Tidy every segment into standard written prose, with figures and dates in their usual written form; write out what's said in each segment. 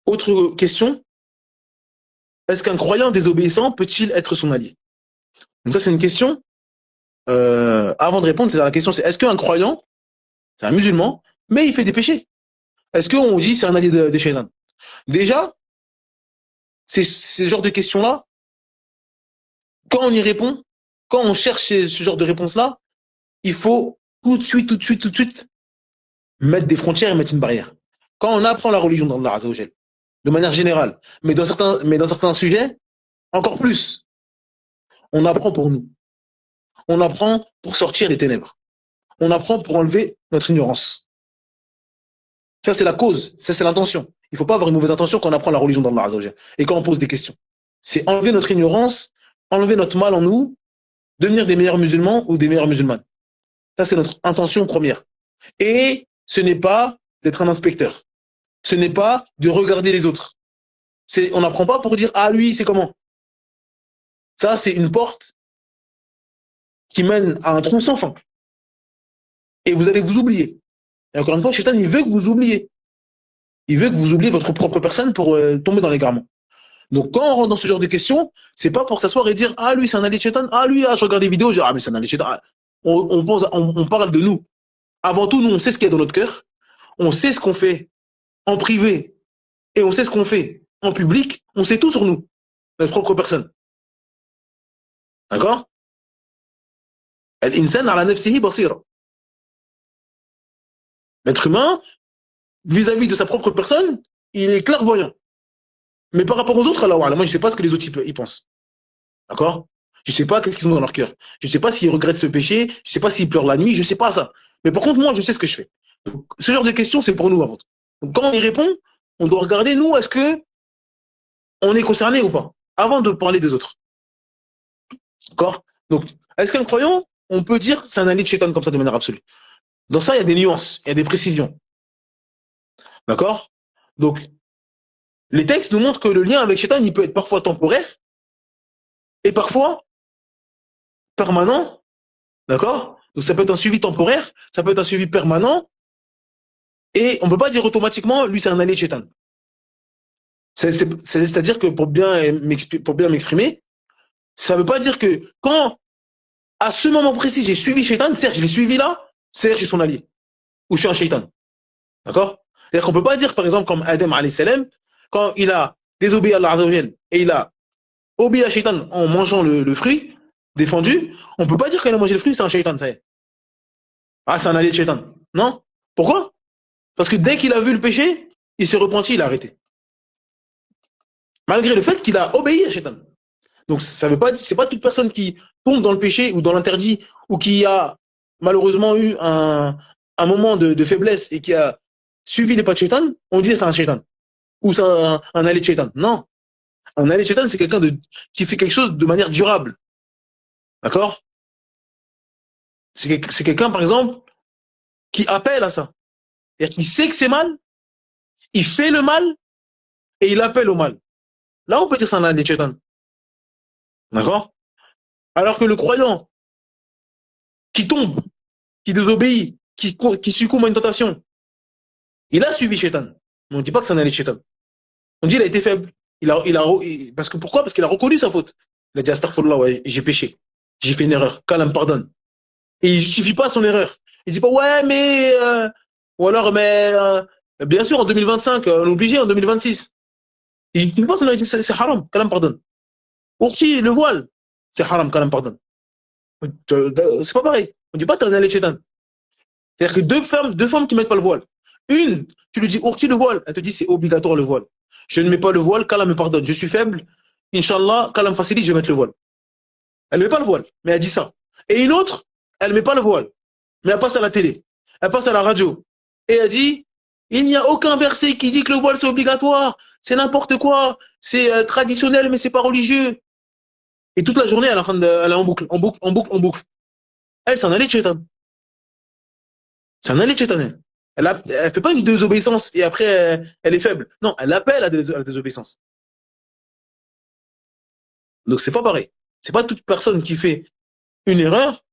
Autre question, est-ce qu'un croyant désobéissant peut-il être son allié? Donc ça, c'est une question. Avant de répondre, c'est la question, c'est est-ce qu'un croyant, c'est un musulman, mais il fait des péchés? Est-ce qu'on dit c'est un allié des shaytan? Déjà, c'est ce genre de questions-là, quand on y répond, quand on cherche ce genre de réponse-là, il faut tout de suite, mettre des frontières et mettre une barrière. Quand on apprend la religion d'Allah Azzawajal, de manière générale, mais dans certains sujets, encore plus, on apprend pour nous. On apprend pour sortir des ténèbres. On apprend pour enlever notre ignorance. Ça, c'est la cause, ça, c'est l'intention. Il ne faut pas avoir une mauvaise intention quand on apprend la religion d'Allah Azzawajal et quand on pose des questions. C'est enlever notre ignorance, enlever notre mal en nous, devenir des meilleurs musulmans ou des meilleures musulmanes. Ça, c'est notre intention première. Et ce n'est pas d'être un inspecteur. Ce n'est pas de regarder les autres. On n'apprend pas pour dire, ah, lui, c'est comment. Ça, c'est une porte qui mène à un trou sans fin. Et vous allez vous oublier. Et encore une fois, Shaitan, il veut que vous oubliez. Il veut que vous oubliez votre propre personne pour tomber dans l'égarement. Donc, quand on rentre dans ce genre de questions, c'est pas pour s'asseoir et dire, ah, lui, c'est un allié de Shaitan. Ah, lui, ah, je regarde des vidéos, je dis, ah, mais c'est un allié de Shaitan. On parle de nous. Avant tout, nous, on sait ce qu'il y a dans notre cœur. On sait ce qu'on fait en privé et on sait ce qu'on fait en public. On sait tout sur nous, notre propre personne. D'accord? L'être humain, vis-à-vis de sa propre personne, il est clairvoyant. Mais par rapport aux autres, alors, moi, je ne sais pas ce que les autres y pensent. D'accord? Je ne sais pas qu'est-ce qu'ils ont dans leur cœur. Je ne sais pas s'ils regrettent ce péché. Je ne sais pas s'ils pleurent la nuit. Je ne sais pas ça. Mais par contre, moi, je sais ce que je fais. Donc, ce genre de questions, c'est pour nous avant tout. Donc, quand on y répond, on doit regarder, nous, est-ce que on est concerné ou pas, avant de parler des autres. D'accord? Donc, est-ce qu'un croyant, on peut dire c'est un allié de Shaitan comme ça de manière absolue? Dans ça, il y a des nuances, il y a des précisions. D'accord? Donc, les textes nous montrent que le lien avec Shaitan, il peut être parfois temporaire et parfois permanent. D'accord? Donc, ça peut être un suivi temporaire, ça peut être un suivi permanent et on ne peut pas dire automatiquement, lui, c'est un allié de Shaitan. C'est-à-dire que pour bien m'exprimer, ça ne veut pas dire que quand, à ce moment précis, j'ai suivi Shaitan, certes, je l'ai suivi là, certes, je suis son allié. Ou je suis un Shaitan. D'accord? C'est-à-dire qu'on ne peut pas dire, par exemple, comme Adam alayhi salam, quand il a désobéi à Allah Azzawajal et il a obéi à Shaitan en mangeant le fruit défendu, on ne peut pas dire qu'il a mangé le fruit, c'est un Shaitan, ça y est. Ah, c'est un allié de Shaitan. Non? Pourquoi? Parce que dès qu'il a vu le péché, il s'est repenti, il a arrêté. Malgré le fait qu'il a obéi à Shaitan. Donc, ça veut pas dire, c'est pas toute personne qui tombe dans le péché ou dans l'interdit ou qui a malheureusement eu un moment de faiblesse et qui a suivi les pas de Shaitan, on dit c'est un Shaitan. Ou c'est un allié de Shaitan. Non. Un allié de Shaitan, c'est quelqu'un qui fait quelque chose de manière durable. D'accord? C'est quelqu'un, par exemple, qui appelle à ça. C'est-à-dire qu'il sait que c'est mal, il fait le mal et il appelle au mal. Là, on peut dire c'est un allié de Shaitan. D'accord? Alors que le croyant qui tombe, qui désobéit, qui succombe à une tentation, il a suivi Shaitan. Mais on ne dit pas que c'est un allié de Shaitan. On dit qu'il a été faible. Parce que pourquoi? Parce qu'il a reconnu sa faute. Il a dit astaghfirullah, ouais, j'ai péché. J'ai fait une erreur. Qu'Allah me pardonne. Et il ne justifie pas son erreur. Il dit pas ouais, mais ou alors mais bien sûr en 2025, on est obligé en 2026. Il ne justifie pas son erreur. Il dit c'est haram, qu'Allah me pardonne. Ourti, le voile, c'est haram, qu'Allah me pardonne. C'est pas pareil. On ne dit pas t'es un allé chétan. C'est-à-dire que deux femmes qui ne mettent pas le voile. Une, tu lui dis ourti le voile, elle te dit c'est obligatoire le voile. Je ne mets pas le voile, qu'Allah me pardonne. Je suis faible, Inch'Allah, qu'Allah me facilite, je vais mettre le voile. Elle ne met pas le voile, mais elle dit ça. Et une autre, elle ne met pas le voile, mais elle passe à la télé, elle passe à la radio, et elle dit, il n'y a aucun verset qui dit que le voile c'est obligatoire, c'est n'importe quoi, c'est traditionnel, mais c'est pas religieux. Et toute la journée, elle est en boucle, en boucle, en boucle, en boucle. Elle s'en allait de Shaitan. C'est un allée de Shaitan. Elle fait pas une désobéissance et après elle est faible. Non, elle appelle à la désobéissance. Donc c'est pas pareil. C'est pas toute personne qui fait une erreur,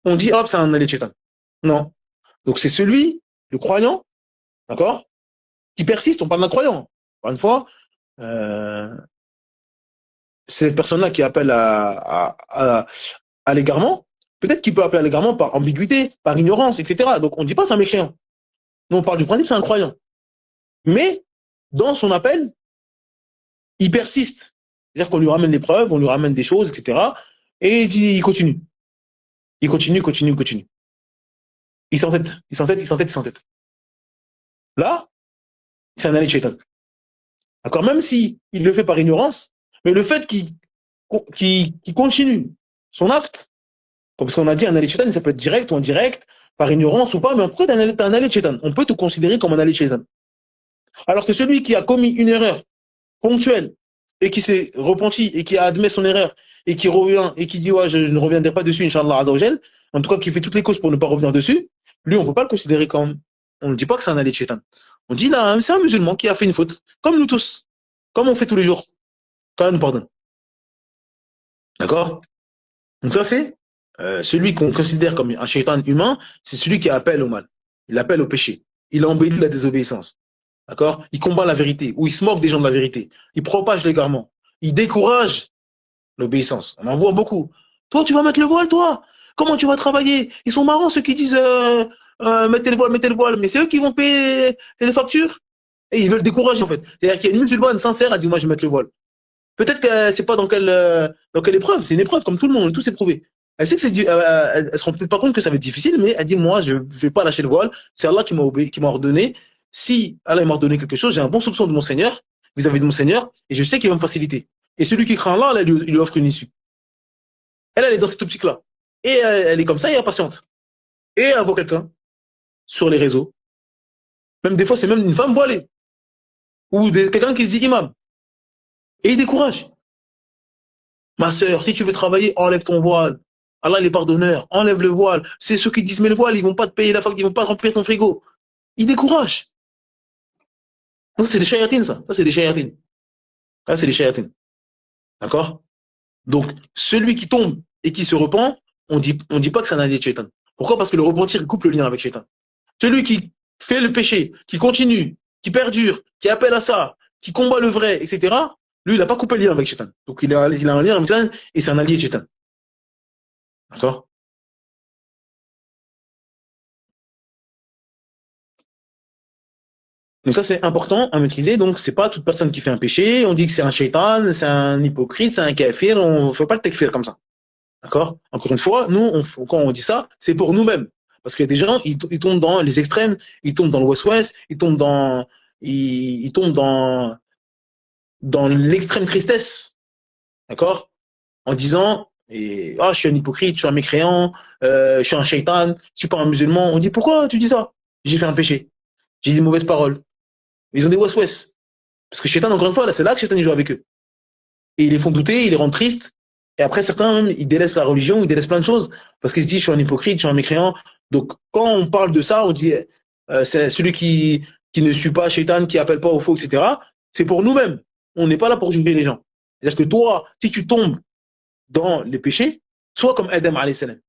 on dit hop, c'est un allée de Shaitan. Non. Donc c'est celui, le croyant, d'accord, qui persiste, on parle d'un croyant. Encore une fois, euh, cette personne-là qui appelle à l'égarement, peut-être qu'il peut appeler à l'égarement par ambiguïté, par ignorance, etc. Donc on ne dit pas c'est un mécréant. Nous, on parle du principe, c'est un croyant. Mais dans son appel, il persiste. C'est-à-dire qu'on lui ramène des preuves, on lui ramène des choses, etc. Et il continue. Il continue, continue, continue. Il s'entête, il s'entête, il s'entête, il s'entête. Là, c'est un allée de shaitan. D'accord? Même si il le fait par ignorance, mais le fait qu'il continue son acte, parce qu'on a dit un allée de shaitan, ça peut être direct ou indirect, par ignorance ou pas, mais en tout cas, t'es un allée de shaitan. On peut te considérer comme un allée de shaitan. Alors que celui qui a commis une erreur ponctuelle et qui s'est repenti et qui a admis son erreur et qui revient et qui dit ouais, je ne reviendrai pas dessus, Inch'Allah Azzawajal, en tout cas qui fait toutes les causes pour ne pas revenir dessus, lui, on ne peut pas le considérer comme. On ne dit pas que c'est un allée de shaitan. On dit là, c'est un musulman qui a fait une faute, comme nous tous, comme on fait tous les jours, quand nous pardonne. D'accord? Donc ça, c'est celui qu'on considère comme un shaitan humain, c'est celui qui appelle au mal. Il appelle au péché. Il embellit la désobéissance. D'accord? Il combat la vérité, ou il se moque des gens de la vérité. Il propage l'égarement. Il décourage l'obéissance. On en voit beaucoup. Toi, tu vas mettre le voile, toi? Comment tu vas travailler? Ils sont marrants, ceux qui disent mettez le voile, mettez le voile. Mais c'est eux qui vont payer les factures. Et ils veulent décourager, en fait. C'est-à-dire qu'il y a une musulmane sincère, elle dit, moi, je vais mettre le voile. Peut-être que c'est pas dans quelle épreuve. C'est une épreuve, comme tout le monde, tout s'est prouvé. Elle sait que elle se rend peut-être pas compte que ça va être difficile, mais elle dit, moi, je vais pas lâcher le voile. C'est Allah qui m'a ordonné. Si Allah m'a ordonné quelque chose, j'ai un bon soupçon de mon Seigneur, vis-à-vis de mon Seigneur, et je sais qu'il va me faciliter. Et celui qui craint Allah, il lui offre une issue. Elle est dans cette optique-là. Et elle est comme ça, et elle patiente. Et elle voit quelqu'un sur les réseaux. Même des fois, c'est même une femme voilée. Ou quelqu'un qui se dit imam. Et il décourage. Ma sœur, si tu veux travailler, enlève ton voile. Allah, il est pardonneur. Enlève le voile. C'est ceux qui disent, mais le voile, ils vont pas te payer la fac, ils vont pas remplir ton frigo. Il décourage. Ça, c'est des chayatines, ça. Ça, c'est des chayatines. Ça, c'est des chayatines. D'accord? Donc, celui qui tombe et qui se repent, on dit pas que c'est un allié de shaitan. Pourquoi? Parce que le repentir, il coupe le lien avec shaitan. Celui qui fait le péché, qui continue, qui perdure, qui appelle à ça, qui combat le vrai, etc., lui, il n'a pas coupé le lien avec shaitan. Donc, il a un lien avec shaitan et c'est un allié de shaitan. D'accord? Donc ça, c'est important à maîtriser. Donc, c'est pas toute personne qui fait un péché. On dit que c'est un shaitan, c'est un hypocrite, c'est un kafir. On ne fait pas le takfir comme ça. D'accord? Encore une fois, nous, quand on dit ça, c'est pour nous-mêmes. Parce qu'il y a des gens, ils tombent dans les extrêmes, ils tombent dans le West-West, ils tombent dans l'extrême tristesse. D'accord? En disant, je suis un hypocrite, je suis un mécréant, je suis un shaitan, je suis pas un musulman. On dit, pourquoi tu dis ça? J'ai fait un péché. J'ai dit une mauvaise parole. Ils ont des West-West. Parce que shaitan, encore une fois, là, c'est là que shaitan, il joue avec eux. Et ils les font douter, ils les rendent tristes. Et après, certains, même, ils délaissent la religion, ils délaissent plein de choses. Parce qu'ils se disent, je suis un hypocrite, je suis un mécréant. Donc, quand on parle de ça, on dit, c'est celui qui ne suit pas Shaitan, qui appelle pas au faux, etc. C'est pour nous-mêmes. On n'est pas là pour juger les gens. C'est-à-dire que toi, si tu tombes dans les péchés, sois comme Adam alayhi salam.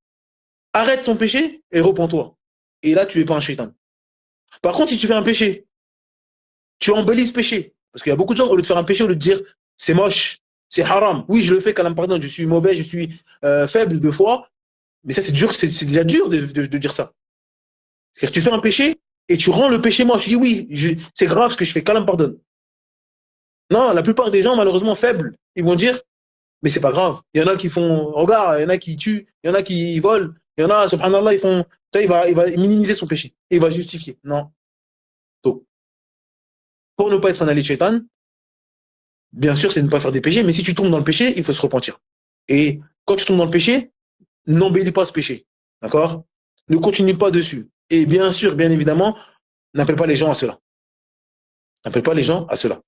Arrête ton péché et repens-toi. Et là, tu n'es pas un Shaitan. Par contre, si tu fais un péché, tu embellis ce péché. Parce qu'il y a beaucoup de gens, au lieu de faire un péché, au lieu de dire, c'est moche, c'est haram. Oui, je le fais, qu'Allah me pardonne, je suis mauvais, je suis faible de foi. Mais ça, c'est dur, c'est déjà dur de dire ça. C'est-à-dire que tu fais un péché et tu rends le péché moche. Je dis oui, c'est grave ce que je fais, qu'Allah me pardonne. Non, la plupart des gens, malheureusement, faibles, ils vont dire, mais c'est pas grave. Il y en a qui font, regarde, il y en a qui tuent, il y en a qui volent, il y en a, subhanallah, ils font, il va minimiser son péché. Et il va justifier. Non. Donc, pour ne pas être un allié de shaitan, bien sûr, c'est ne pas faire des péchés, mais si tu tombes dans le péché, il faut se repentir. Et quand tu tombes dans le péché, n'embellis pas ce péché. D'accord? Ne continue pas dessus. Et bien sûr, bien évidemment, n'appelle pas les gens à cela. N'appelle pas les gens à cela.